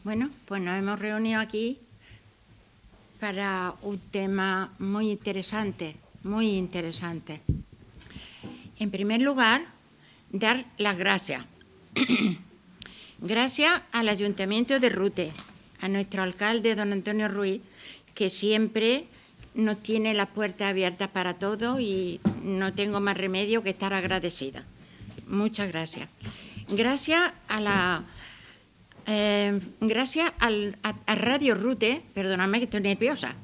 Bueno, pues nos hemos reunido aquí para un tema muy interesante, muy interesante. En primer lugar, dar las gracias. Gracias al Ayuntamiento de Rute, a nuestro alcalde, don Antonio Ruiz, que siempre nos tiene las puertas abiertas para todo y no tengo más remedio que estar agradecida. Muchas gracias. Gracias a Radio Rute, perdóname que estoy nerviosa.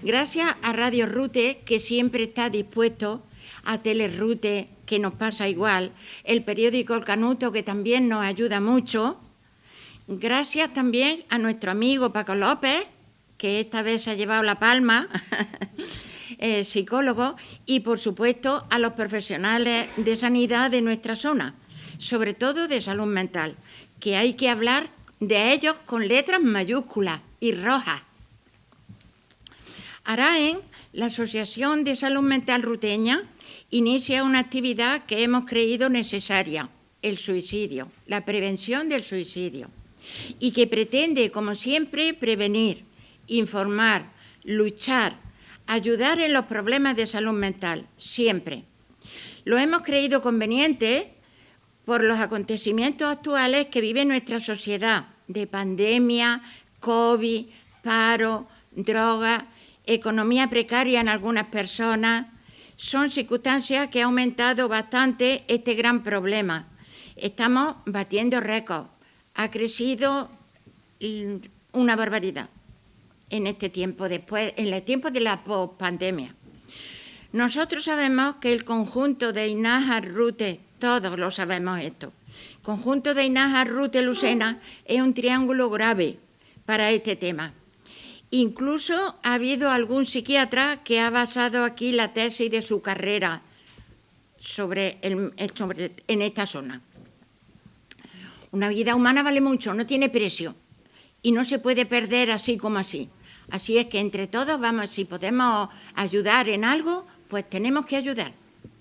Gracias a Radio Rute, que siempre está dispuesto, a Telerute, que nos pasa igual, el periódico El Canuto, que también nos ayuda mucho. Gracias también a nuestro amigo Paco López, que esta vez se ha llevado la palma, psicólogo, y por supuesto a los profesionales de sanidad de nuestra zona, sobre todo de salud mental, que hay que hablar de ellos con letras mayúsculas y rojas. ARAEN, la Asociación de Salud Mental Ruteña, inicia una actividad que hemos creído necesaria, el suicidio, la prevención del suicidio, y que pretende, como siempre, prevenir, informar, luchar, ayudar en los problemas de salud mental, siempre. Lo hemos creído conveniente por los acontecimientos actuales que vive nuestra sociedad, de pandemia, COVID, paro, droga, economía precaria en algunas personas. Son circunstancias que han aumentado bastante este gran problema. Estamos batiendo récords. Ha crecido una barbaridad en este tiempo, en el tiempo de la pospandemia. Nosotros sabemos que el conjunto de Inaja Rute, todos lo sabemos esto, el conjunto de Inaja Rute Lucena es un triángulo grave para este tema. Incluso ha habido algún psiquiatra que ha basado aquí la tesis de su carrera en esta zona. Una vida humana vale mucho, no tiene precio y no se puede perder así como así. Así es que entre todos vamos, si podemos ayudar en algo, pues tenemos que ayudar.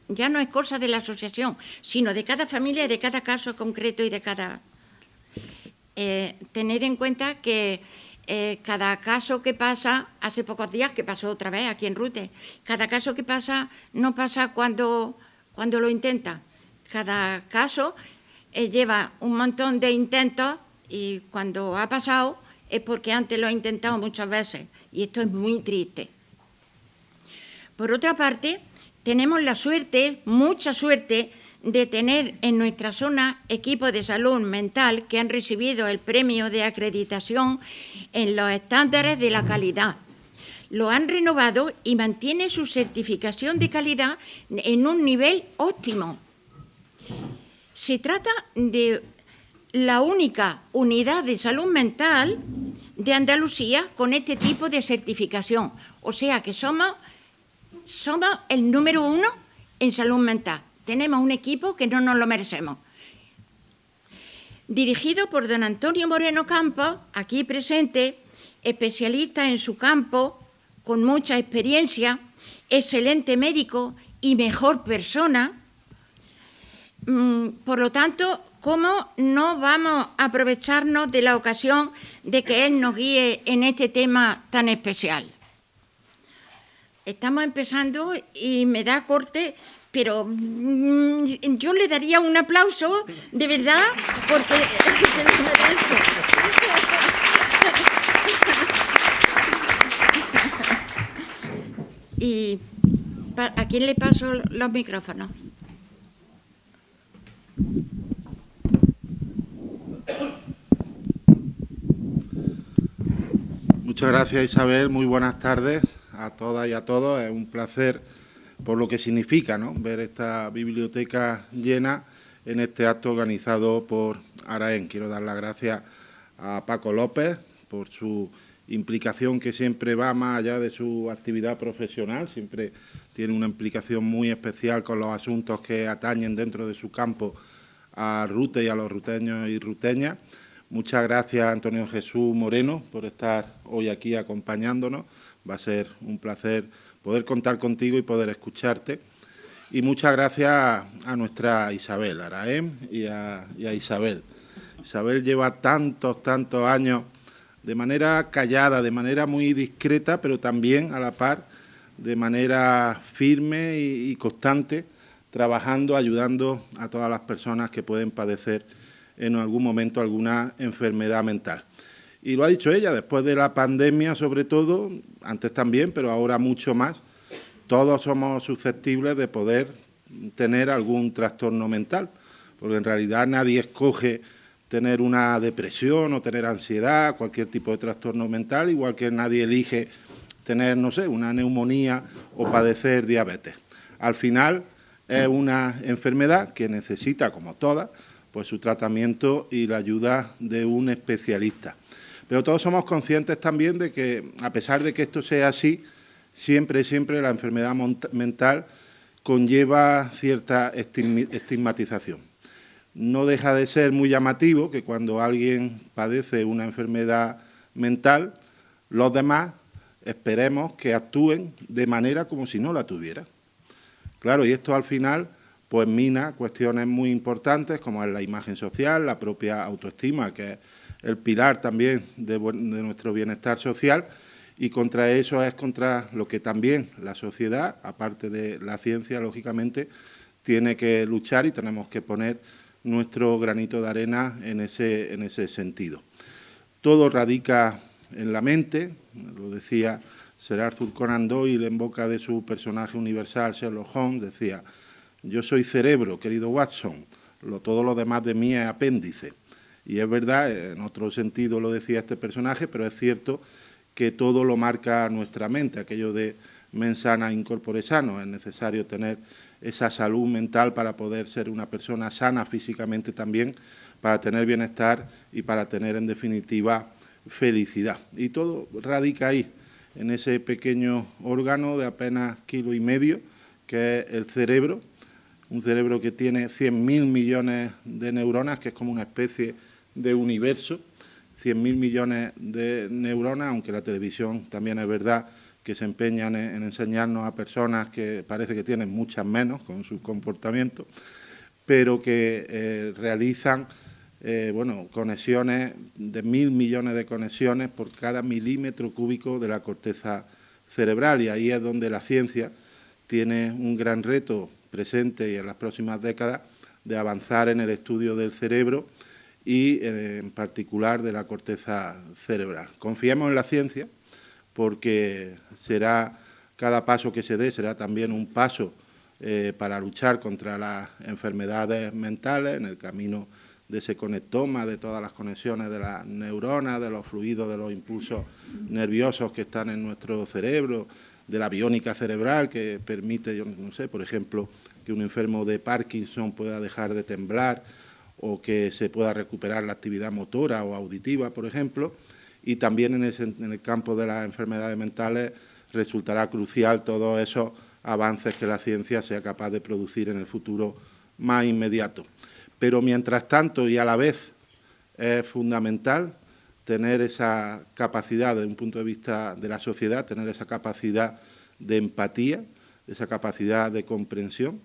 Ya no es cosa de la asociación, sino de cada familia, de cada caso concreto y de cada... tener en cuenta que cada caso que pasa, hace pocos días que pasó otra vez aquí en Rute, cada caso que pasa no pasa cuando lo intenta. Cada caso lleva un montón de intentos y cuando ha pasado es porque antes lo ha intentado muchas veces y esto es muy triste. Por otra parte, tenemos la suerte, mucha suerte, de tener en nuestra zona equipos de salud mental que han recibido el premio de acreditación en los estándares de la calidad. Lo han renovado y mantiene su certificación de calidad en un nivel óptimo. Se trata de la única unidad de salud mental de Andalucía con este tipo de certificación. O sea que somos el número 1 en salud mental. Tenemos un equipo que no nos lo merecemos. Dirigido por don Antonio Moreno Campos, aquí presente, especialista en su campo, con mucha experiencia, excelente médico y mejor persona. Por lo tanto, ¿cómo no vamos a aprovecharnos de la ocasión de que él nos guíe en este tema tan especial? Estamos empezando y me da corte, pero yo le daría un aplauso, de verdad, porque se lo merece. ¿Y a quién le paso los micrófonos? Muchas gracias, Isabel. Muy buenas tardes a todas y a todos. Es un placer por lo que significa, ¿no?, ver esta biblioteca llena en este acto organizado por ARAEN. Quiero dar las gracias a Paco López por su implicación, que siempre va más allá de su actividad profesional, siempre tiene una implicación muy especial con los asuntos que atañen dentro de su campo a Rute y a los ruteños y ruteñas. Muchas gracias, Antonio Jesús Moreno, por estar hoy aquí acompañándonos. Va a ser un placer poder contar contigo y poder escucharte. Y muchas gracias a nuestra Isabel, a Araem y a Isabel. Isabel lleva tantos años de manera callada, de manera muy discreta, pero también a la par, de manera firme y constante, trabajando, ayudando a todas las personas que pueden padecer en algún momento alguna enfermedad mental. Y lo ha dicho ella, después de la pandemia sobre todo, antes también, pero ahora mucho más, todos somos susceptibles de poder tener algún trastorno mental, porque en realidad nadie escoge tener una depresión o tener ansiedad, cualquier tipo de trastorno mental, igual que nadie elige tener, no sé, una neumonía o padecer diabetes. Al final es una enfermedad que necesita, como todas, pues su tratamiento y la ayuda de un especialista. Pero todos somos conscientes también de que, a pesar de que esto sea así, siempre la enfermedad mental conlleva cierta estigmatización. No deja de ser muy llamativo que cuando alguien padece una enfermedad mental, los demás esperemos que actúen de manera como si no la tuviera. Claro, y esto al final pues mina cuestiones muy importantes como es la imagen social, la propia autoestima, que es el pilar también de nuestro bienestar social, y contra eso es contra lo que también la sociedad, aparte de la ciencia, lógicamente, tiene que luchar y tenemos que poner nuestro granito de arena en ese sentido. Todo radica en la mente, lo decía Sir Arthur Conan Doyle en boca de su personaje universal Sherlock Holmes, decía: yo soy cerebro, querido Watson, todo lo demás de mí es apéndice. Y es verdad, en otro sentido lo decía este personaje, pero es cierto que todo lo marca nuestra mente, aquello de mens sana in corpore sano. Es necesario tener esa salud mental para poder ser una persona sana físicamente también, para tener bienestar y para tener, en definitiva, felicidad. Y todo radica ahí, en ese pequeño órgano de apenas 1,5 kilos, que es el cerebro, un cerebro que tiene 100.000 millones de neuronas, que es como una especie de universo, 100.000 millones de neuronas, aunque la televisión también es verdad que se empeñan en enseñarnos a personas que parece que tienen muchas menos con su comportamiento, pero que realizan conexiones de 1.000 millones de conexiones por cada milímetro cúbico de la corteza cerebral, y ahí es donde la ciencia tiene un gran reto presente y en las próximas décadas de avanzar en el estudio del cerebro y en particular de la corteza cerebral. Confiemos en la ciencia porque será cada paso que se dé será también un paso para luchar contra las enfermedades mentales en el camino de ese conectoma, de todas las conexiones de las neuronas, de los fluidos, de los impulsos nerviosos que están en nuestro cerebro, de la biónica cerebral que permite, yo no sé, por ejemplo, que un enfermo de Parkinson pueda dejar de temblar o que se pueda recuperar la actividad motora o auditiva, por ejemplo, y también en el campo de las enfermedades mentales resultará crucial todos esos avances que la ciencia sea capaz de producir en el futuro más inmediato. Pero mientras tanto y a la vez es fundamental tener esa capacidad desde un punto de vista de la sociedad, tener esa capacidad de empatía, esa capacidad de comprensión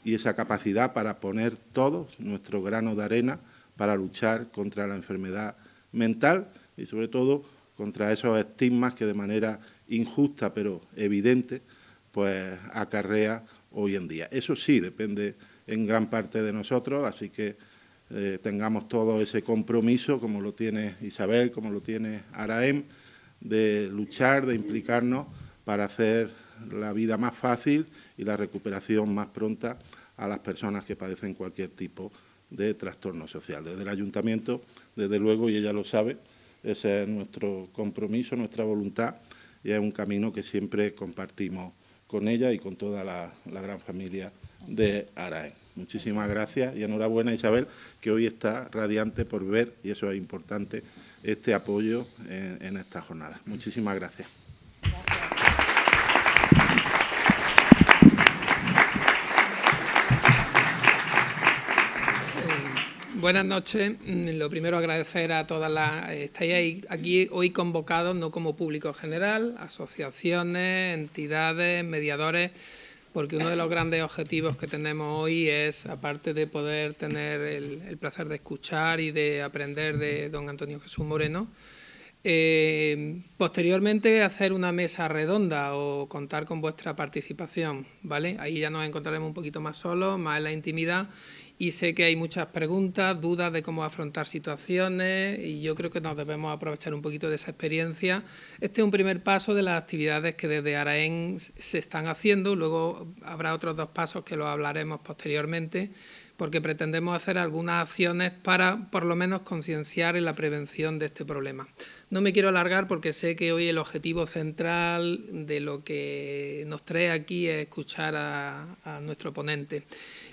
y esa capacidad para poner todos nuestro grano de arena para luchar contra la enfermedad mental y sobre todo contra esos estigmas que de manera injusta pero evidente pues acarrea hoy en día. Eso sí depende en gran parte de nosotros, así que tengamos todo ese compromiso, como lo tiene Isabel, como lo tiene Araem, de luchar, de implicarnos para hacer la vida más fácil y la recuperación más pronta a las personas que padecen cualquier tipo de trastorno social. Desde el Ayuntamiento, desde luego, y ella lo sabe, ese es nuestro compromiso, nuestra voluntad, y es un camino que siempre compartimos con ella y con toda la gran familia de Araem. Muchísimas gracias y enhorabuena, Isabel, que hoy está radiante por ver, y eso es importante, este apoyo en esta jornada. Muchísimas gracias. Buenas noches. Lo primero, agradecer a todas las... Estáis aquí hoy convocados no como público general, asociaciones, entidades, mediadores, porque uno de los grandes objetivos que tenemos hoy es, aparte de poder tener el placer de escuchar y de aprender de don Antonio Jesús Moreno, posteriormente hacer una mesa redonda o contar con vuestra participación, ¿vale? Ahí ya nos encontraremos un poquito más solos, más en la intimidad, y sé que hay muchas preguntas, dudas de cómo afrontar situaciones, y yo creo que nos debemos aprovechar un poquito de esa experiencia. Este es un primer paso de las actividades que desde ARAEN se están haciendo, luego habrá otros 2 pasos que los hablaremos posteriormente, porque pretendemos hacer algunas acciones para, por lo menos, concienciar en la prevención de este problema. No me quiero alargar porque sé que hoy el objetivo central de lo que nos trae aquí es escuchar a nuestro ponente.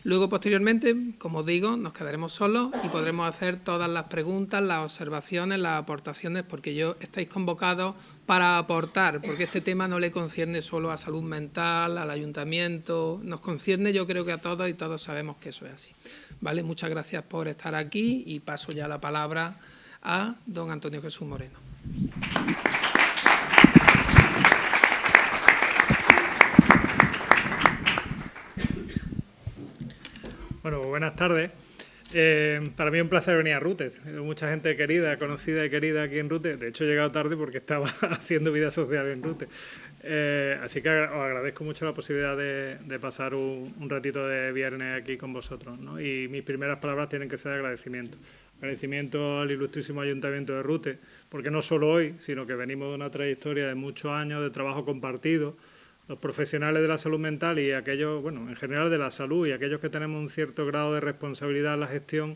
Luego, posteriormente, como os digo, nos quedaremos solos y podremos hacer todas las preguntas, las observaciones, las aportaciones, porque estáis convocados para aportar, porque este tema no le concierne solo a salud mental, al ayuntamiento, nos concierne yo creo que a todos y todos sabemos que eso es así. ¿Vale? Muchas gracias por estar aquí y paso ya la palabra a don Antonio Jesús Moreno. Bueno, buenas tardes. Para mí es un placer venir a Rute. Mucha gente querida, conocida y querida aquí en Rute. De hecho, he llegado tarde porque estaba haciendo vida social en Rute. Así que os agradezco mucho la posibilidad de pasar un ratito de viernes aquí con vosotros, ¿no? Y mis primeras palabras tienen que ser de agradecimiento. Agradecimiento al ilustrísimo Ayuntamiento de Rute, porque no solo hoy, sino que venimos de una trayectoria de muchos años de trabajo compartido. Los profesionales de la salud mental y aquellos, bueno, en general de la salud y aquellos que tenemos un cierto grado de responsabilidad en la gestión,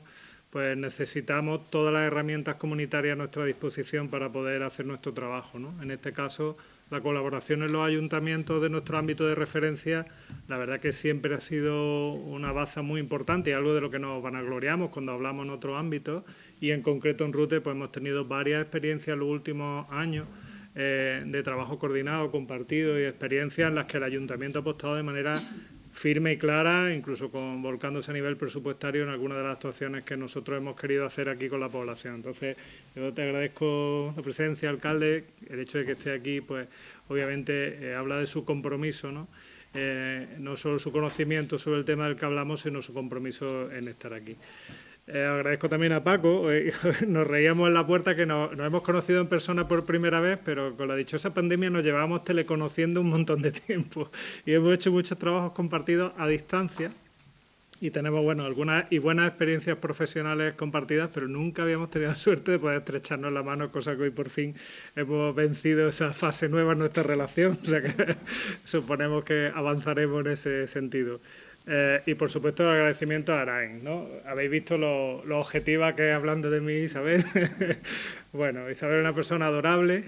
pues necesitamos todas las herramientas comunitarias a nuestra disposición para poder hacer nuestro trabajo, ¿no? En este caso, la colaboración en los ayuntamientos de nuestro ámbito de referencia, la verdad que siempre ha sido una baza muy importante y algo de lo que nos vanagloriamos cuando hablamos en otros ámbitos, y en concreto en Rute pues hemos tenido varias experiencias en los últimos años de trabajo coordinado, compartido y experiencias en las que el ayuntamiento ha apostado de manera firme y clara, incluso volcándose a nivel presupuestario en algunas de las actuaciones que nosotros hemos querido hacer aquí con la población. Entonces, yo te agradezco la presencia, alcalde, el hecho de que esté aquí, pues obviamente habla de su compromiso, ¿no? No solo su conocimiento sobre el tema del que hablamos, sino su compromiso en estar aquí. Agradezco también a Paco, nos reíamos en la puerta que nos hemos conocido en persona por primera vez, pero con la dichosa pandemia nos llevábamos teleconociendo un montón de tiempo y hemos hecho muchos trabajos compartidos a distancia y tenemos, bueno, algunas y buenas experiencias profesionales compartidas, pero nunca habíamos tenido la suerte de poder estrecharnos la mano, cosa que hoy por fin hemos vencido esa fase nueva en nuestra relación, o sea que suponemos que avanzaremos en ese sentido. Y, por supuesto, el agradecimiento a ARAEN, ¿no? Habéis visto lo objetiva que es hablando de mí, Isabel. Bueno, Isabel es una persona adorable,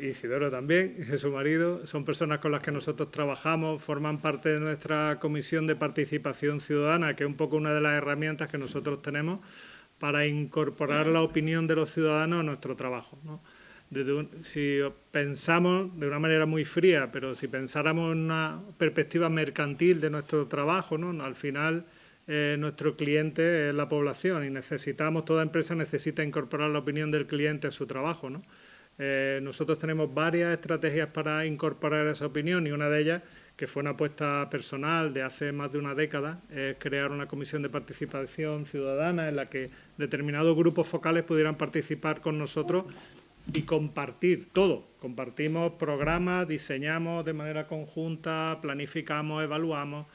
Isidoro también, es su marido. Son personas con las que nosotros trabajamos, forman parte de nuestra comisión de participación ciudadana, que es un poco una de las herramientas que nosotros tenemos para incorporar la opinión de los ciudadanos a nuestro trabajo, ¿no? Si pensamos de una manera muy fría, pero si pensáramos en una perspectiva mercantil de nuestro trabajo, ¿no? Al final nuestro cliente es la población y toda empresa necesita incorporar la opinión del cliente a su trabajo, ¿no? Nosotros tenemos varias estrategias para incorporar esa opinión y una de ellas, que fue una apuesta personal de hace más de una década, es crear una comisión de participación ciudadana en la que determinados grupos focales pudieran participar con nosotros y compartir todo. Compartimos programas, diseñamos de manera conjunta, planificamos, evaluamos.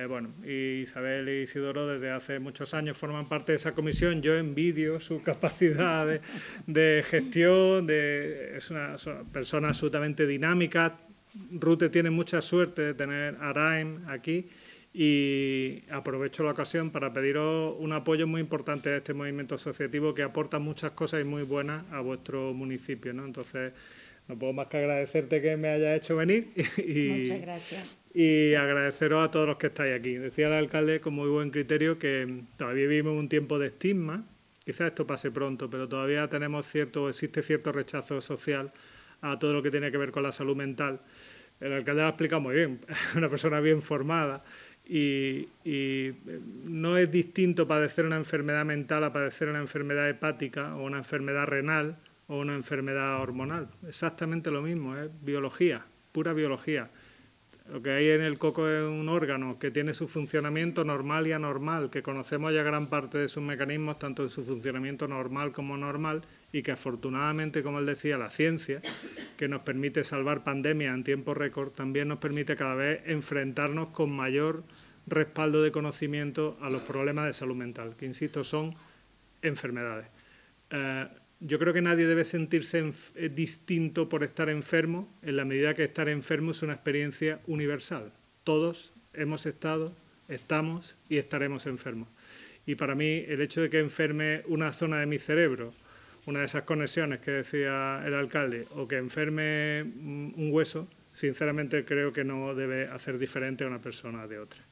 Bueno, y Isabel y Isidoro desde hace muchos años forman parte de esa comisión. Yo envidio su capacidad de gestión, son personas absolutamente dinámicas. Rute tiene mucha suerte de tener a ARAEN aquí. Y aprovecho la ocasión para pediros un apoyo muy importante a este movimiento asociativo que aporta muchas cosas y muy buenas a vuestro municipio, ¿no? Entonces, no puedo más que agradecerte que me hayas hecho venir Muchas gracias. Y agradeceros a todos los que estáis aquí. Decía el alcalde con muy buen criterio que todavía vivimos un tiempo de estigma, quizás esto pase pronto, pero todavía existe cierto rechazo social a todo lo que tiene que ver con la salud mental. El alcalde lo ha explicado muy bien, una persona bien formada. Y no es distinto padecer una enfermedad mental a padecer una enfermedad hepática o una enfermedad renal o una enfermedad hormonal. Exactamente lo mismo, es biología, pura biología. Lo que hay en el coco es un órgano que tiene su funcionamiento normal y anormal, que conocemos ya gran parte de sus mecanismos, tanto en su funcionamiento normal como normal, y que afortunadamente, como él decía, la ciencia, que nos permite salvar pandemias en tiempo récord, también nos permite cada vez enfrentarnos con mayor respaldo de conocimiento a los problemas de salud mental, que, insisto, son enfermedades. Yo creo que nadie debe sentirse distinto por estar enfermo, en la medida que estar enfermo es una experiencia universal. Todos hemos estado, estamos y estaremos enfermos. Y para mí, el hecho de que enferme una zona de mi cerebro, una de esas conexiones que decía el alcalde, o que enferme un hueso, sinceramente creo que no debe hacer diferente a una persona de otra.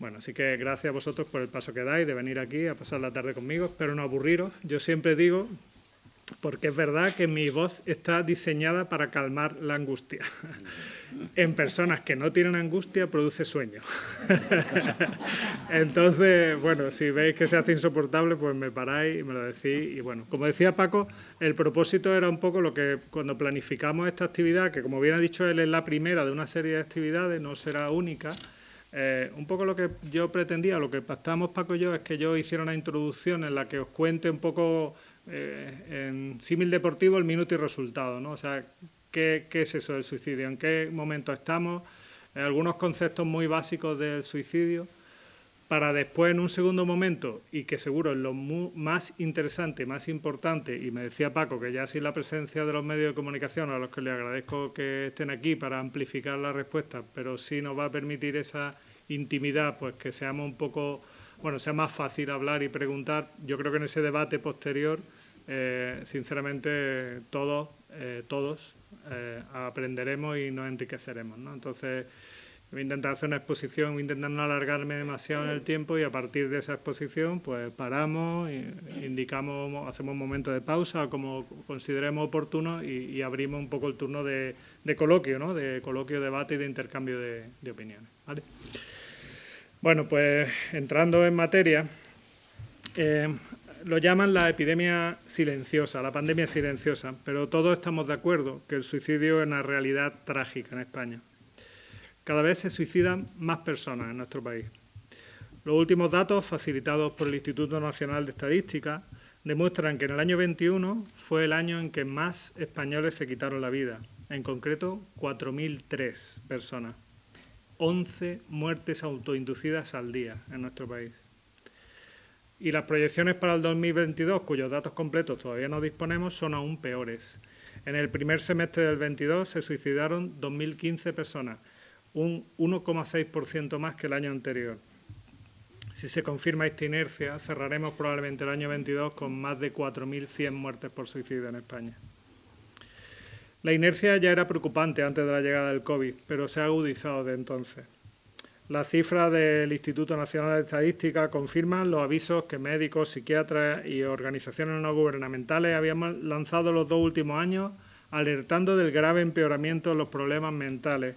Bueno, así que gracias a vosotros por el paso que dais de venir aquí a pasar la tarde conmigo. Espero no aburriros. Yo siempre digo, porque es verdad que mi voz está diseñada para calmar la angustia. En personas que no tienen angustia produce sueño. Entonces, bueno, si veis que se hace insoportable, pues me paráis y me lo decís. Y bueno, como decía Paco, el propósito era un poco lo que cuando planificamos esta actividad, que como bien ha dicho él es la primera de una serie de actividades, no será única. Un poco lo que yo pretendía, lo que pactamos Paco y yo, es que yo hiciera una introducción en la que os cuente un poco en símil deportivo el minuto y resultado, ¿no? O sea, ¿qué es eso del suicidio? ¿En qué momento estamos? Algunos conceptos muy básicos del suicidio, para después en un segundo momento, y que seguro es lo más interesante, más importante, y me decía Paco que ya sin la presencia de los medios de comunicación, a los que le agradezco que estén aquí para amplificar la respuesta, pero sí nos va a permitir esa intimidad, pues que seamos un poco, bueno, sea más fácil hablar y preguntar. Yo creo que en ese debate posterior, sinceramente, todos aprenderemos y nos enriqueceremos, ¿no? Entonces, voy a intentar hacer una exposición, voy a intentar no alargarme demasiado en el tiempo, y a partir de esa exposición pues paramos, indicamos, hacemos un momento de pausa como consideremos oportuno y abrimos un poco el turno de coloquio, ¿no? De coloquio, debate y de intercambio de opiniones, ¿vale? Bueno, pues entrando en materia, lo llaman la epidemia silenciosa, la pandemia silenciosa, pero todos estamos de acuerdo que el suicidio es una realidad trágica en España. Cada vez se suicidan más personas en nuestro país. Los últimos datos, facilitados por el Instituto Nacional de Estadística, demuestran que en el año 21 fue el año en que más españoles se quitaron la vida, en concreto 4.003 personas. 11 muertes autoinducidas al día en nuestro país. Y las proyecciones para el 2022, cuyos datos completos todavía no disponemos, son aún peores. En el primer semestre del 22 se suicidaron 2.015 personas, un 1,6% más que el año anterior. Si se confirma esta inercia, cerraremos probablemente el año 22 con más de 4.100 muertes por suicidio en España. La inercia ya era preocupante antes de la llegada del COVID, pero se ha agudizado desde entonces. Las cifras del Instituto Nacional de Estadística confirman los avisos que médicos, psiquiatras y organizaciones no gubernamentales habíamos lanzado los 2 últimos años, alertando del grave empeoramiento de los problemas mentales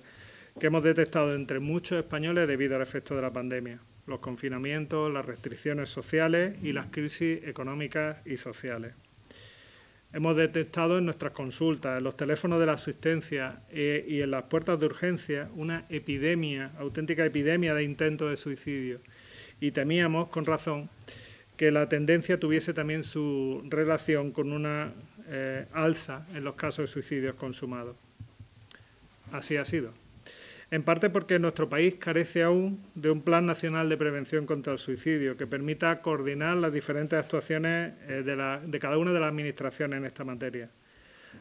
que hemos detectado entre muchos españoles debido al efecto de la pandemia, los confinamientos, las restricciones sociales y las crisis económicas y sociales. Hemos detectado en nuestras consultas, en los teléfonos de la asistencia y en las puertas de urgencia una epidemia, auténtica epidemia de intentos de suicidio. Y temíamos, con razón, que la tendencia tuviese también su relación con una alza en los casos de suicidios consumados. Así ha sido. En parte porque nuestro país carece aún de un Plan Nacional de Prevención contra el Suicidio que permita coordinar las diferentes actuaciones de cada una de las administraciones en esta materia.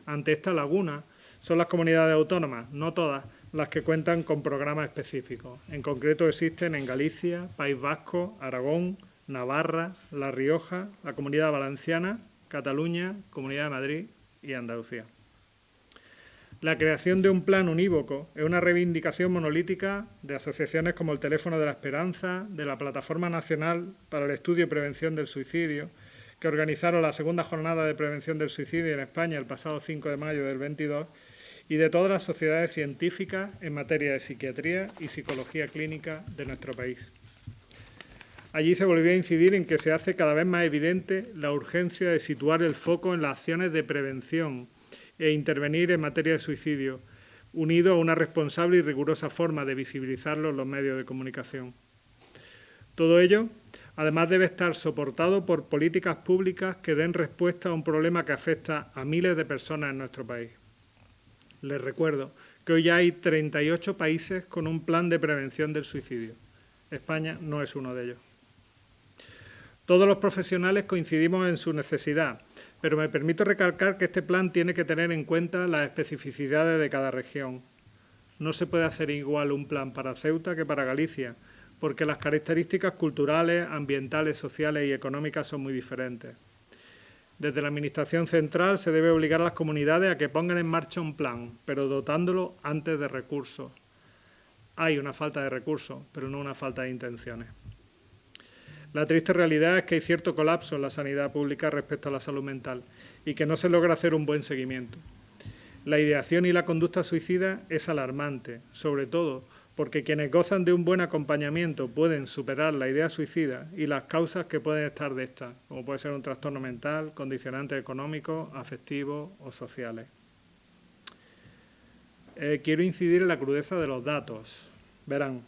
Ante esta laguna, son las comunidades autónomas, no todas, las que cuentan con programas específicos. En concreto existen en Galicia, País Vasco, Aragón, Navarra, La Rioja, la Comunidad Valenciana, Cataluña, Comunidad de Madrid y Andalucía. La creación de un plan unívoco es una reivindicación monolítica de asociaciones como el Teléfono de la Esperanza, de la Plataforma Nacional para el Estudio y Prevención del Suicidio, que organizaron la segunda jornada de prevención del suicidio en España el pasado 5 de mayo del 22, y de todas las sociedades científicas en materia de psiquiatría y psicología clínica de nuestro país. Allí se volvió a incidir en que se hace cada vez más evidente la urgencia de situar el foco en las acciones de prevención e intervenir en materia de suicidio, unido a una responsable y rigurosa forma de visibilizarlo en los medios de comunicación. Todo ello, además, debe estar soportado por políticas públicas que den respuesta a un problema que afecta a miles de personas en nuestro país. Les recuerdo que hoy ya hay 38 países con un plan de prevención del suicidio. España no es uno de ellos. Todos los profesionales coincidimos en su necesidad, pero me permito recalcar que este plan tiene que tener en cuenta las especificidades de cada región. No se puede hacer igual un plan para Ceuta que para Galicia, porque las características culturales, ambientales, sociales y económicas son muy diferentes. Desde la Administración central se debe obligar a las comunidades a que pongan en marcha un plan, pero dotándolo antes de recursos. Hay una falta de recursos, pero no una falta de intenciones. La triste realidad es que hay cierto colapso en la sanidad pública respecto a la salud mental y que no se logra hacer un buen seguimiento. La ideación y la conducta suicida es alarmante, sobre todo porque quienes gozan de un buen acompañamiento pueden superar la idea suicida y las causas que pueden estar de esta, como puede ser un trastorno mental, condicionantes económicos, afectivos o sociales. Quiero incidir en la crudeza de los datos. Verán,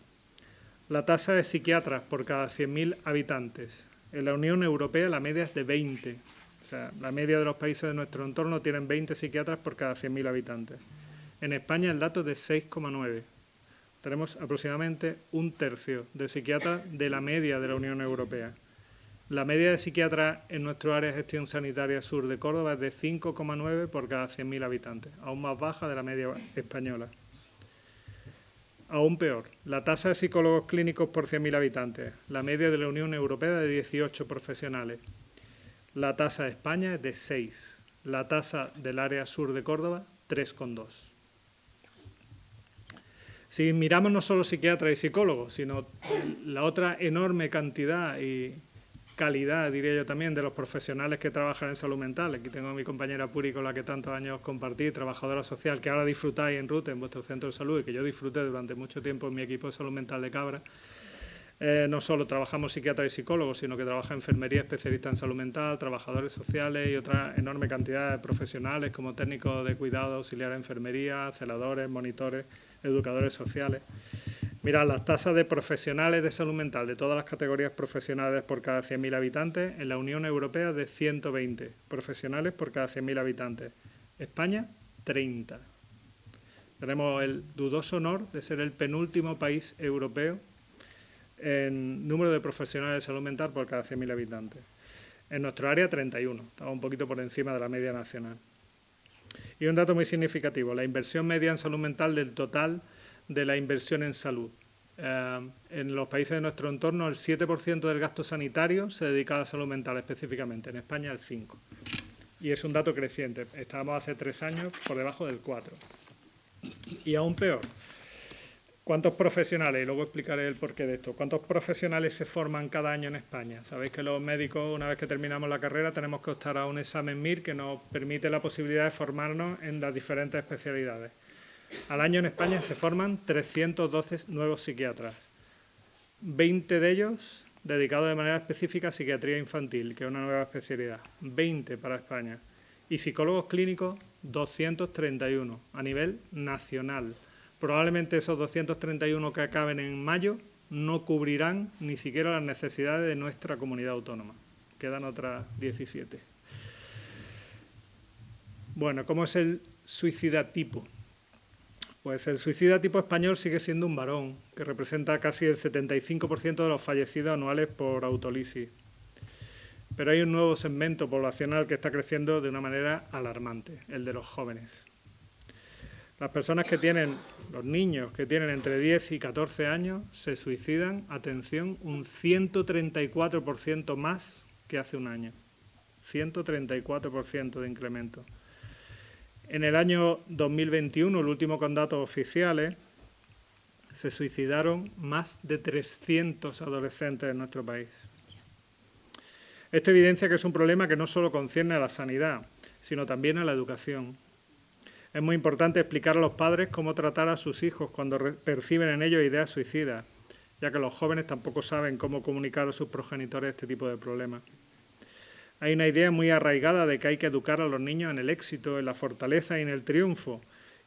la tasa de psiquiatras por cada 100.000 habitantes. En la Unión Europea la media es de 20. O sea, la media de los países de nuestro entorno tienen 20 psiquiatras por cada 100.000 habitantes. En España el dato es de 6,9. Tenemos aproximadamente un tercio de psiquiatras de la media de la Unión Europea. La media de psiquiatras en nuestro área de gestión sanitaria sur de Córdoba es de 5,9 por cada 100.000 habitantes, aún más baja de la media española. Aún peor, la tasa de psicólogos clínicos por 100.000 habitantes, la media de la Unión Europea de 18 profesionales. La tasa de España es de 6, la tasa del área sur de Córdoba 3,2. Si miramos no solo psiquiatras y psicólogos, sino la otra enorme cantidad y calidad, diría yo también, de los profesionales que trabajan en salud mental. Aquí tengo a mi compañera Puri, con la que tantos años compartí, trabajadora social, que ahora disfrutáis en RUTE, en vuestro centro de salud, y que yo disfruté durante mucho tiempo en mi equipo de salud mental de Cabra. No solo trabajamos psiquiatras y psicólogos, sino que trabaja enfermería especialista en salud mental, trabajadores sociales y otra enorme cantidad de profesionales como técnicos de cuidado, auxiliar de enfermería, celadores, monitores, educadores sociales. Mirad, las tasas de profesionales de salud mental de todas las categorías profesionales por cada 100.000 habitantes en la Unión Europea de 120 profesionales por cada 100.000 habitantes. España, 30. Tenemos el dudoso honor de ser el penúltimo país europeo en número de profesionales de salud mental por cada 100.000 habitantes. En nuestro área, 31. Estamos un poquito por encima de la media nacional. Y un dato muy significativo, la inversión media en salud mental del total de la inversión en salud. En los países de nuestro entorno, el 7% del gasto sanitario se dedica a la salud mental específicamente. En España, el 5%. Y es un dato creciente. Estábamos hace 3 años por debajo del 4%. Y aún peor, ¿cuántos profesionales? Y luego explicaré el porqué de esto. ¿Cuántos profesionales se forman cada año en España? Sabéis que los médicos, una vez que terminamos la carrera, tenemos que optar a un examen MIR que nos permite la posibilidad de formarnos en las diferentes especialidades. Al año en España se forman 312 nuevos psiquiatras, 20 de ellos dedicados de manera específica a psiquiatría infantil, que es una nueva especialidad, 20 para España, y psicólogos clínicos 231 a nivel nacional. Probablemente esos 231 que acaben en mayo no cubrirán ni siquiera las necesidades de nuestra comunidad autónoma. Quedan otras 17. Bueno, ¿cómo es el suicida tipo? Pues el suicida tipo español sigue siendo un varón, que representa casi el 75% de los fallecidos anuales por autolisis. Pero hay un nuevo segmento poblacional que está creciendo de una manera alarmante, el de los jóvenes. Las personas que tienen, los niños que tienen entre 10 y 14 años, se suicidan, atención, un 134% más que hace un año. 134% de incremento. En el año 2021, el último con datos oficiales, se suicidaron más de 300 adolescentes en nuestro país. Esto evidencia que es un problema que no solo concierne a la sanidad, sino también a la educación. Es muy importante explicar a los padres cómo tratar a sus hijos cuando perciben en ellos ideas suicidas, ya que los jóvenes tampoco saben cómo comunicar a sus progenitores este tipo de problemas. Hay una idea muy arraigada de que hay que educar a los niños en el éxito, en la fortaleza y en el triunfo,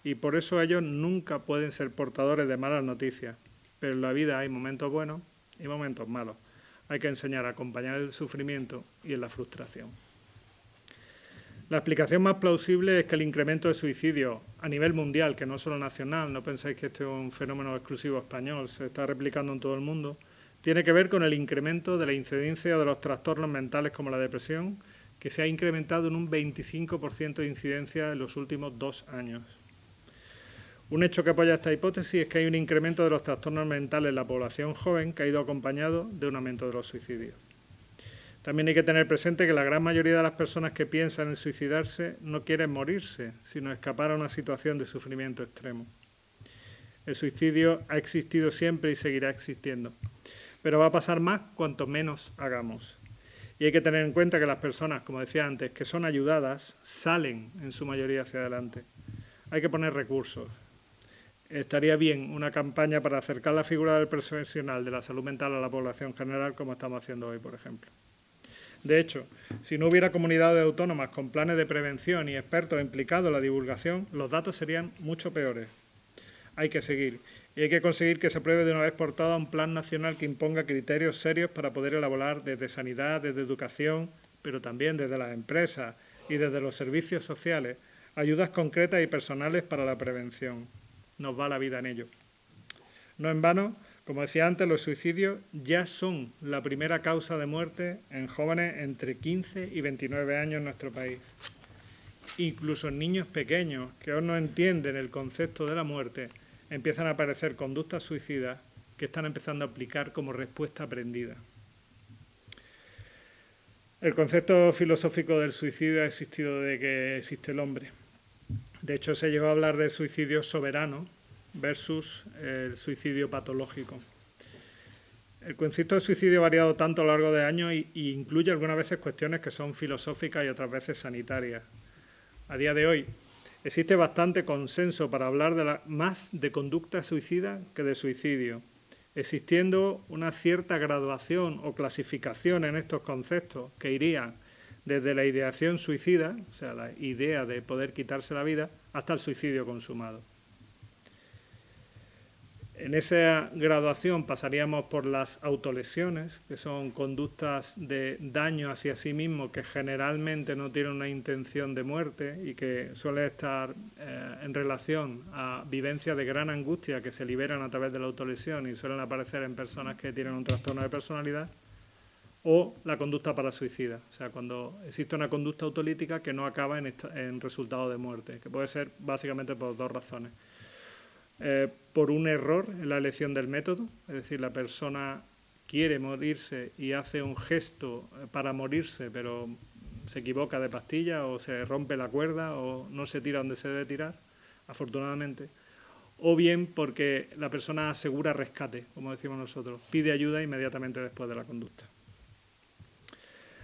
y por eso ellos nunca pueden ser portadores de malas noticias. Pero en la vida hay momentos buenos y momentos malos. Hay que enseñar a acompañar el sufrimiento y en la frustración. La explicación más plausible es que el incremento de suicidios a nivel mundial, que no solo nacional, no pensáis que este es un fenómeno exclusivo español, se está replicando en todo el mundo, tiene que ver con el incremento de la incidencia de los trastornos mentales como la depresión, que se ha incrementado en un 25% de incidencia en los últimos 2 años. Un hecho que apoya esta hipótesis es que hay un incremento de los trastornos mentales en la población joven que ha ido acompañado de un aumento de los suicidios. También hay que tener presente que la gran mayoría de las personas que piensan en suicidarse no quieren morirse, sino escapar a una situación de sufrimiento extremo. El suicidio ha existido siempre y seguirá existiendo, pero va a pasar más cuanto menos hagamos. Y hay que tener en cuenta que las personas, como decía antes, que son ayudadas, salen en su mayoría hacia adelante. Hay que poner recursos. Estaría bien una campaña para acercar la figura del profesional de la salud mental a la población general, como estamos haciendo hoy, por ejemplo. De hecho, si no hubiera comunidades autónomas con planes de prevención y expertos implicados en la divulgación, los datos serían mucho peores. Hay que seguir. Y hay que conseguir que se apruebe de una vez por todas un plan nacional que imponga criterios serios para poder elaborar desde sanidad, desde educación, pero también desde las empresas y desde los servicios sociales, ayudas concretas y personales para la prevención. Nos va la vida en ello. No en vano, como decía antes, los suicidios ya son la primera causa de muerte en jóvenes entre 15 y 29 años en nuestro país. Incluso en niños pequeños que aún no entienden el concepto de la muerte, empiezan a aparecer conductas suicidas que están empezando a aplicar como respuesta aprendida. El concepto filosófico del suicidio ha existido desde que existe el hombre. De hecho, se llegó a hablar del suicidio soberano versus el suicidio patológico. El concepto de suicidio ha variado tanto a lo largo de años y incluye algunas veces cuestiones que son filosóficas y otras veces sanitarias. A día de hoy existe bastante consenso para hablar más de conducta suicida que de suicidio, existiendo una cierta graduación o clasificación en estos conceptos que irían desde la ideación suicida, o sea, la idea de poder quitarse la vida, hasta el suicidio consumado. En esa graduación pasaríamos por las autolesiones, que son conductas de daño hacia sí mismo que generalmente no tienen una intención de muerte y que suelen estar en relación a vivencias de gran angustia que se liberan a través de la autolesión y suelen aparecer en personas que tienen un trastorno de personalidad, o la conducta parasuicida, o sea, cuando existe una conducta autolítica que no acaba en resultado de muerte, que puede ser básicamente por 2 razones. Por un error en la elección del método, es decir, la persona quiere morirse y hace un gesto para morirse, pero se equivoca de pastilla o se rompe la cuerda o no se tira donde se debe tirar, afortunadamente, o bien porque la persona asegura rescate, como decimos nosotros, pide ayuda inmediatamente después de la conducta.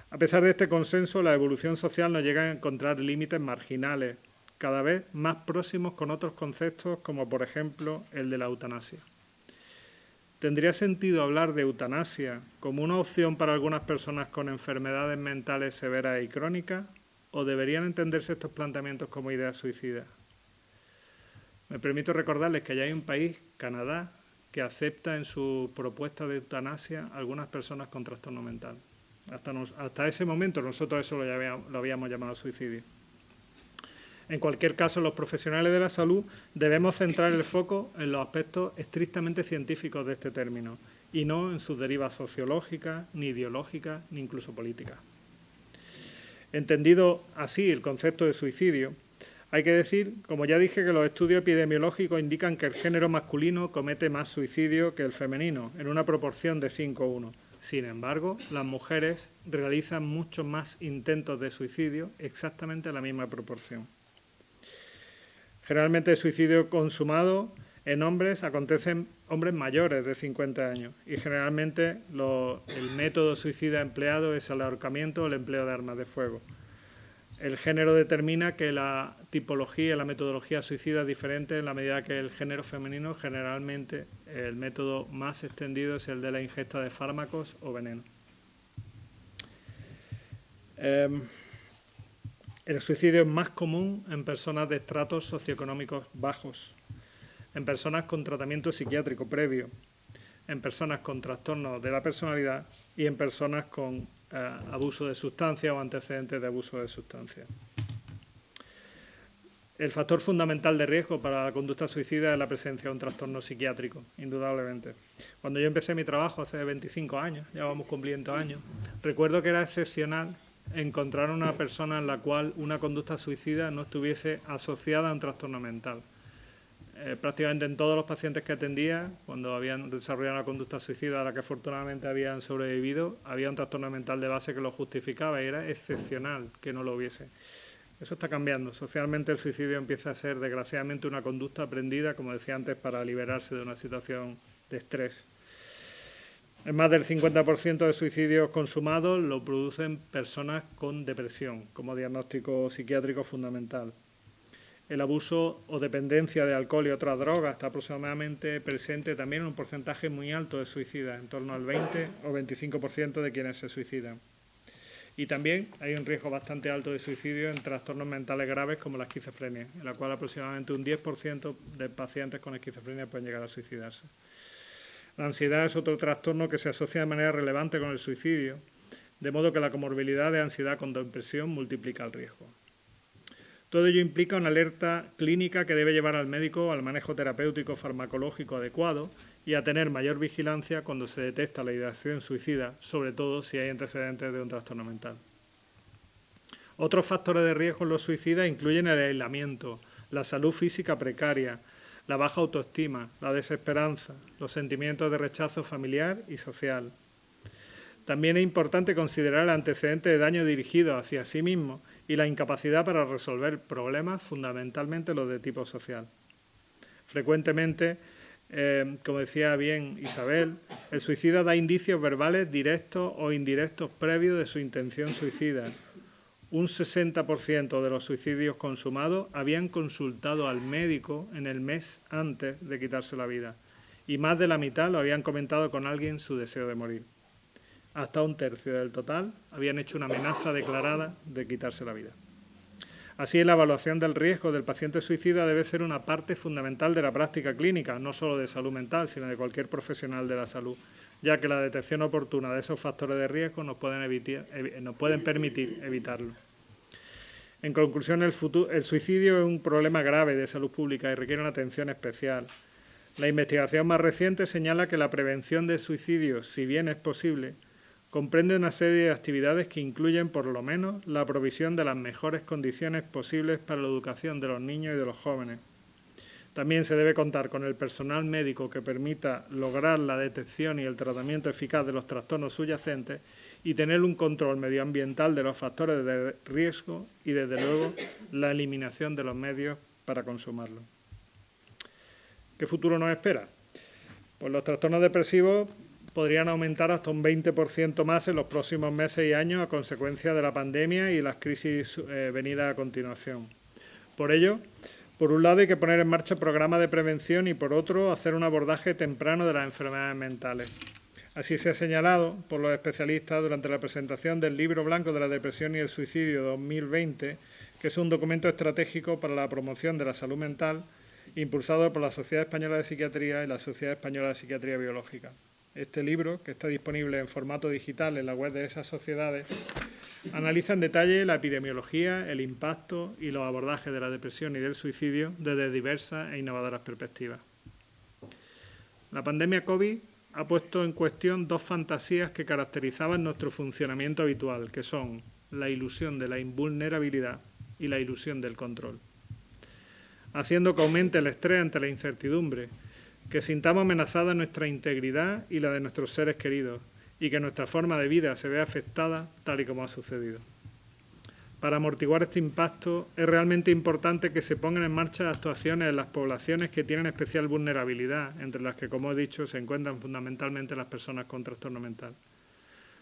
A pesar de este consenso, la evolución social nos llega a encontrar límites marginales, cada vez más próximos con otros conceptos como, por ejemplo, el de la eutanasia. ¿Tendría sentido hablar de eutanasia como una opción para algunas personas con enfermedades mentales severas y crónicas, o deberían entenderse estos planteamientos como ideas suicidas? Me permito recordarles que ya hay un país, Canadá, que acepta en su propuesta de eutanasia a algunas personas con trastorno mental. Hasta ese momento nosotros eso lo habíamos llamado suicidio. En cualquier caso, los profesionales de la salud debemos centrar el foco en los aspectos estrictamente científicos de este término y no en sus derivas sociológicas, ni ideológicas, ni incluso políticas. Entendido así el concepto de suicidio, hay que decir, como ya dije, que los estudios epidemiológicos indican que el género masculino comete más suicidio que el femenino, en una proporción de 5:1. Sin embargo, las mujeres realizan muchos más intentos de suicidio, exactamente en la misma proporción. Generalmente el suicidio consumado en hombres acontece en hombres mayores de 50 años y generalmente el método suicida empleado es el ahorcamiento o el empleo de armas de fuego. El género determina que la tipología y la metodología suicida es diferente en la medida que el género femenino generalmente el método más extendido es el de la ingesta de fármacos o veneno. El suicidio es más común en personas de estratos socioeconómicos bajos, en personas con tratamiento psiquiátrico previo, en personas con trastornos de la personalidad y en personas con abuso de sustancias o antecedentes de abuso de sustancias. El factor fundamental de riesgo para la conducta suicida es la presencia de un trastorno psiquiátrico, indudablemente. Cuando yo empecé mi trabajo hace 25 años, ya vamos cumpliendo años, recuerdo que era excepcional encontrar una persona en la cual una conducta suicida no estuviese asociada a un trastorno mental. Prácticamente en todos los pacientes que atendía, cuando habían desarrollado una conducta suicida a la que afortunadamente habían sobrevivido, había un trastorno mental de base que lo justificaba y era excepcional que no lo hubiese. Eso está cambiando. Socialmente el suicidio empieza a ser, desgraciadamente, una conducta aprendida, como decía antes, para liberarse de una situación de estrés. En más del 50% de suicidios consumados lo producen personas con depresión, como diagnóstico psiquiátrico fundamental. El abuso o dependencia de alcohol y otras drogas está aproximadamente presente también en un porcentaje muy alto de suicidas, en torno al 20 o 25% de quienes se suicidan. Y también hay un riesgo bastante alto de suicidio en trastornos mentales graves como la esquizofrenia, en la cual aproximadamente un 10% de pacientes con esquizofrenia pueden llegar a suicidarse. La ansiedad es otro trastorno que se asocia de manera relevante con el suicidio, de modo que la comorbilidad de ansiedad con depresión multiplica el riesgo. Todo ello implica una alerta clínica que debe llevar al médico al manejo terapéutico farmacológico adecuado y a tener mayor vigilancia cuando se detecta la ideación suicida, sobre todo si hay antecedentes de un trastorno mental. Otros factores de riesgo en los suicidas incluyen el aislamiento, la salud física precaria, la baja autoestima, la desesperanza, los sentimientos de rechazo familiar y social. También es importante considerar el antecedente de daño dirigido hacia sí mismo y la incapacidad para resolver problemas, fundamentalmente los de tipo social. Frecuentemente, como decía bien Isabel, el suicida da indicios verbales directos o indirectos previos de su intención suicida. Un 60% de los suicidios consumados habían consultado al médico en el mes antes de quitarse la vida y más de la mitad lo habían comentado con alguien su deseo de morir. Hasta un tercio del total habían hecho una amenaza declarada de quitarse la vida. Así, la evaluación del riesgo del paciente suicida debe ser una parte fundamental de la práctica clínica, no solo de salud mental, sino de cualquier profesional de la salud, ya que la detección oportuna de esos factores de riesgo nos pueden permitir evitarlo. En conclusión, el suicidio es un problema grave de salud pública y requiere una atención especial. La investigación más reciente señala que la prevención de suicidios, si bien es posible, comprende una serie de actividades que incluyen, por lo menos, la provisión de las mejores condiciones posibles para la educación de los niños y de los jóvenes. También se debe contar con el personal médico que permita lograr la detección y el tratamiento eficaz de los trastornos subyacentes y tener un control medioambiental de los factores de riesgo y, desde luego, la eliminación de los medios para consumarlo. ¿Qué futuro nos espera? Pues los trastornos depresivos podrían aumentar hasta un 20% más en los próximos meses y años a consecuencia de la pandemia y las crisis venidas a continuación. Por ello, por un lado hay que poner en marcha programas de prevención y por otro hacer un abordaje temprano de las enfermedades mentales. Así se ha señalado por los especialistas durante la presentación del Libro Blanco de la Depresión y el Suicidio 2020, que es un documento estratégico para la promoción de la salud mental impulsado por la Sociedad Española de Psiquiatría y la Sociedad Española de Psiquiatría Biológica. Este libro, que está disponible en formato digital en la web de esas sociedades, analiza en detalle la epidemiología, el impacto y los abordajes de la depresión y del suicidio desde diversas e innovadoras perspectivas. La pandemia COVID ha puesto en cuestión dos fantasías que caracterizaban nuestro funcionamiento habitual, que son la ilusión de la invulnerabilidad y la ilusión del control, haciendo que aumente el estrés ante la incertidumbre, que sintamos amenazada nuestra integridad y la de nuestros seres queridos y que nuestra forma de vida se vea afectada tal y como ha sucedido. Para amortiguar este impacto es realmente importante que se pongan en marcha actuaciones en las poblaciones que tienen especial vulnerabilidad, entre las que, como he dicho, se encuentran fundamentalmente las personas con trastorno mental.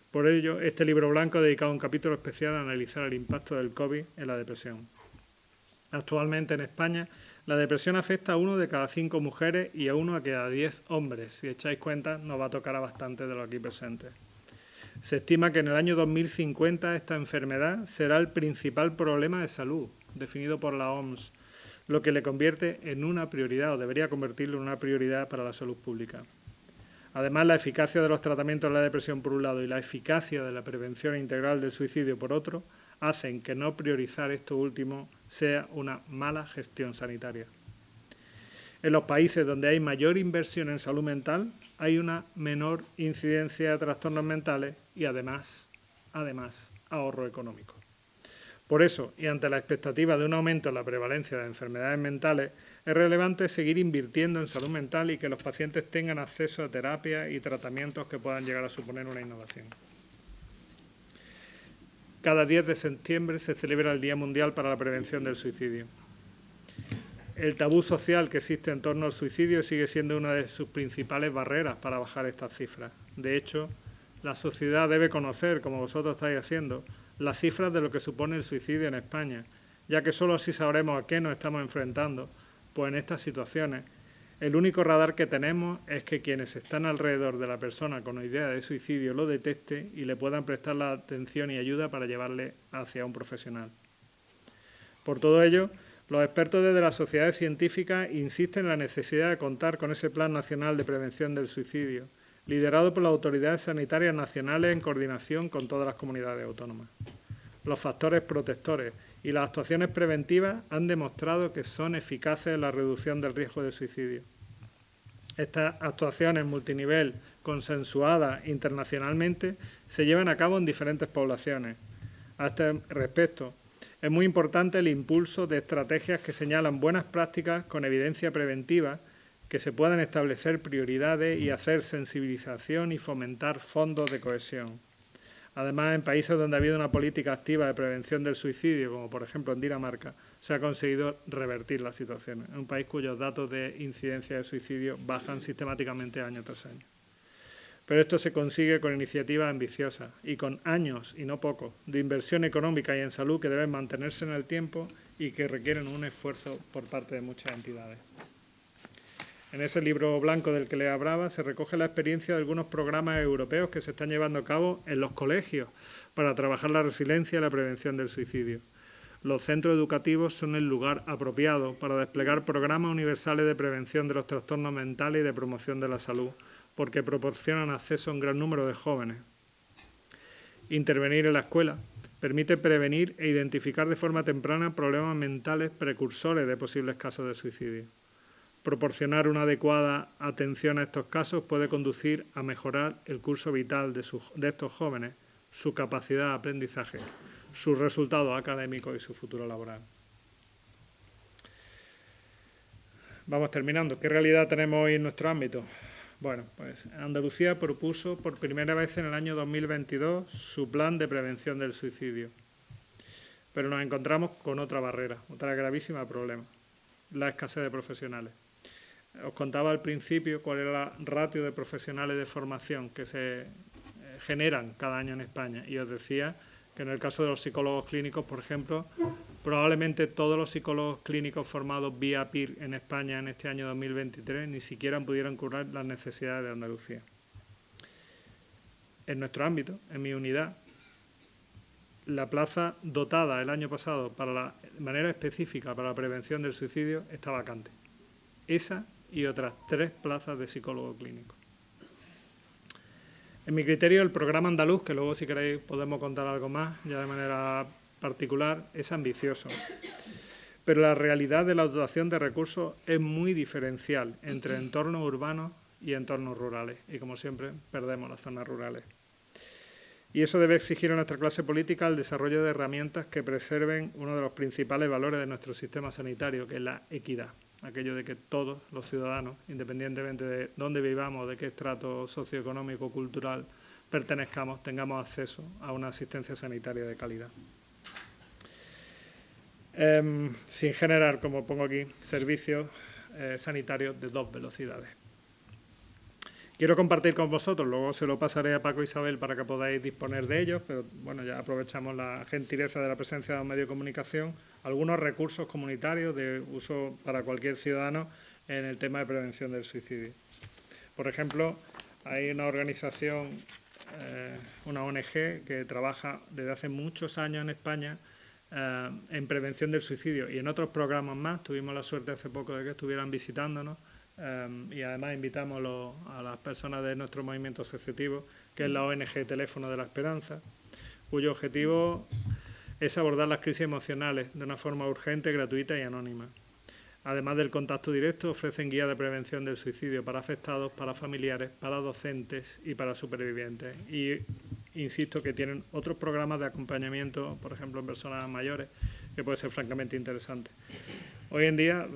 Por ello, este libro blanco ha dedicado un capítulo especial a analizar el impacto del COVID en la depresión. Actualmente en España, la depresión afecta a 1 de cada 5 mujeres y a 1 de cada 10 hombres. Si echáis cuenta, nos va a tocar a bastante de los aquí presentes. Se estima que en el año 2050 esta enfermedad será el principal problema de salud definido por la OMS, lo que le convierte en una prioridad, o debería convertirlo en una prioridad para la salud pública. Además, la eficacia de los tratamientos de la depresión por un lado y la eficacia de la prevención integral del suicidio por otro hacen que no priorizar esto último sea una mala gestión sanitaria. En los países donde hay mayor inversión en salud mental hay una menor incidencia de trastornos mentales y además ahorro económico. Por eso, y ante la expectativa de un aumento en la prevalencia de enfermedades mentales, es relevante seguir invirtiendo en salud mental y que los pacientes tengan acceso a terapias y tratamientos que puedan llegar a suponer una innovación. Cada 10 de septiembre se celebra el Día Mundial para la Prevención del Suicidio. El tabú social que existe en torno al suicidio sigue siendo una de sus principales barreras para bajar estas cifras. De hecho, la sociedad debe conocer, como vosotros estáis haciendo, las cifras de lo que supone el suicidio en España, ya que solo así sabremos a qué nos estamos enfrentando, pues en estas situaciones el único radar que tenemos es que quienes están alrededor de la persona con idea de suicidio lo detecte y le puedan prestar la atención y ayuda para llevarle hacia un profesional. Por todo ello, los expertos desde las sociedades científicas insisten en la necesidad de contar con ese Plan Nacional de Prevención del Suicidio, liderado por las autoridades sanitarias nacionales en coordinación con todas las comunidades autónomas. Los factores protectores y las actuaciones preventivas han demostrado que son eficaces en la reducción del riesgo de suicidio. Estas actuaciones multinivel consensuadas internacionalmente se llevan a cabo en diferentes poblaciones. A este respecto, es muy importante el impulso de estrategias que señalan buenas prácticas con evidencia preventiva, que se puedan establecer prioridades y hacer sensibilización y fomentar fondos de cohesión. Además, en países donde ha habido una política activa de prevención del suicidio, como por ejemplo en Dinamarca, se ha conseguido revertir la situación. Es un país cuyos datos de incidencia de suicidio bajan sistemáticamente año tras año. Pero esto se consigue con iniciativas ambiciosas y con años, y no pocos, de inversión económica y en salud que deben mantenerse en el tiempo y que requieren un esfuerzo por parte de muchas entidades. En ese libro blanco del que les hablaba se recoge la experiencia de algunos programas europeos que se están llevando a cabo en los colegios para trabajar la resiliencia y la prevención del suicidio. Los centros educativos son el lugar apropiado para desplegar programas universales de prevención de los trastornos mentales y de promoción de la salud, porque proporcionan acceso a un gran número de jóvenes. Intervenir en la escuela permite prevenir e identificar de forma temprana problemas mentales precursores de posibles casos de suicidio. Proporcionar una adecuada atención a estos casos puede conducir a mejorar el curso vital de estos jóvenes, su capacidad de aprendizaje, sus resultados académicos y su futuro laboral. Vamos terminando. ¿Qué realidad tenemos hoy en nuestro ámbito? Bueno, pues Andalucía propuso por primera vez en el año 2022 su plan de prevención del suicidio. Pero nos encontramos con otra barrera, otra gravísima problema, la escasez de profesionales. Os contaba al principio cuál era la ratio de profesionales de formación que se generan cada año en España y os decía que en el caso de los psicólogos clínicos, por ejemplo, probablemente todos los psicólogos clínicos formados vía PIR en España en este año 2023 ni siquiera pudieran cubrir las necesidades de Andalucía. En nuestro ámbito, en mi unidad, la plaza dotada el año pasado de manera específica para la prevención del suicidio está vacante. Esa y otras 3 plazas de psicólogo clínico. En mi criterio, el programa andaluz, que luego si queréis podemos contar algo más, ya de manera particular, es ambicioso. Pero la realidad de la dotación de recursos es muy diferencial entre entornos urbanos y entornos rurales. Y como siempre, perdemos las zonas rurales. Y eso debe exigir a nuestra clase política el desarrollo de herramientas que preserven uno de los principales valores de nuestro sistema sanitario, que es la equidad. Aquello de que todos los ciudadanos, independientemente de dónde vivamos, de qué estrato socioeconómico o cultural pertenezcamos, tengamos acceso a una asistencia sanitaria de calidad. Sin generar, como pongo aquí, servicios sanitarios de 2 velocidades. Quiero compartir con vosotros, luego se lo pasaré a Paco e Isabel para que podáis disponer de ellos, pero bueno, ya aprovechamos la gentileza de la presencia de los medios de comunicación, algunos recursos comunitarios de uso para cualquier ciudadano en el tema de prevención del suicidio. Por ejemplo, hay una organización una ONG que trabaja desde hace muchos años en España en prevención del suicidio y en otros programas más. Tuvimos la suerte hace poco de que estuvieran visitándonos y además invitamos a las personas de nuestro movimiento asociativo, que es la ONG Teléfono de la Esperanza, cuyo objetivo es abordar las crisis emocionales de una forma urgente, gratuita y anónima. Además del contacto directo, ofrecen guías de prevención del suicidio para afectados, para familiares, para docentes y para supervivientes. Y insisto que tienen otros programas de acompañamiento, por ejemplo, en personas mayores, que puede ser francamente interesante. Hoy en día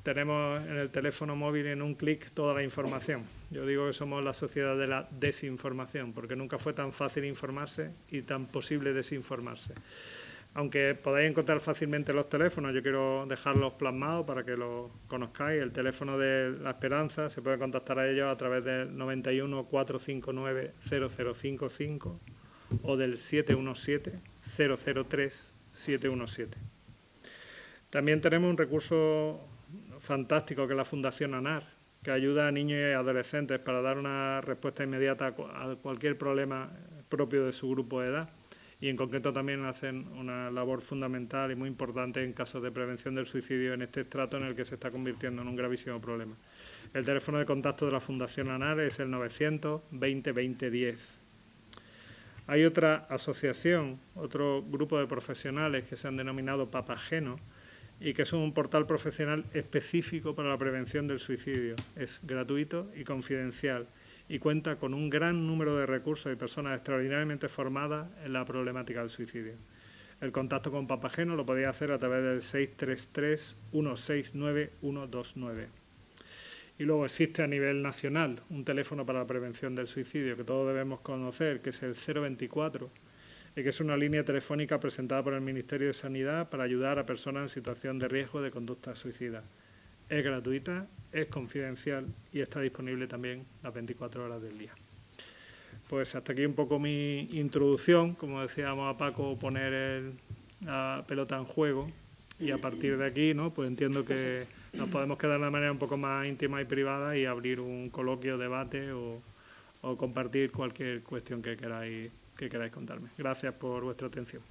tenemos en el teléfono móvil en un clic toda la información. Yo digo que somos la sociedad de la desinformación, porque nunca fue tan fácil informarse y tan posible desinformarse. Aunque podáis encontrar fácilmente los teléfonos, yo quiero dejarlos plasmados para que los conozcáis. El teléfono de La Esperanza, se puede contactar a ellos a través del 91 459 0055 o del 717 003 717. También tenemos un recurso fantástico que es la Fundación ANAR, que ayuda a niños y adolescentes para dar una respuesta inmediata a cualquier problema propio de su grupo de edad. Y en concreto también hacen una labor fundamental y muy importante en casos de prevención del suicidio en este estrato en el que se está convirtiendo en un gravísimo problema. El teléfono de contacto de la Fundación ANAR es el 900 20 20 10. Hay otra asociación, otro grupo de profesionales que se han denominado Papageno y que es un portal profesional específico para la prevención del suicidio. Es gratuito y confidencial y cuenta con un gran número de recursos y personas extraordinariamente formadas en la problemática del suicidio. El contacto con Papageno lo podéis hacer a través del 633 169 129. Y luego existe a nivel nacional un teléfono para la prevención del suicidio que todos debemos conocer, que es el 024, y que es una línea telefónica presentada por el Ministerio de Sanidad para ayudar a personas en situación de riesgo de conducta suicida. Es gratuita, es confidencial y está disponible también las 24 horas del día. Pues hasta aquí un poco mi introducción. Como decíamos a Paco, poner la pelota en juego y a partir de aquí, ¿no? Pues entiendo que nos podemos quedar de manera un poco más íntima y privada y abrir un coloquio, debate o compartir cualquier cuestión que queráis contarme. Gracias por vuestra atención.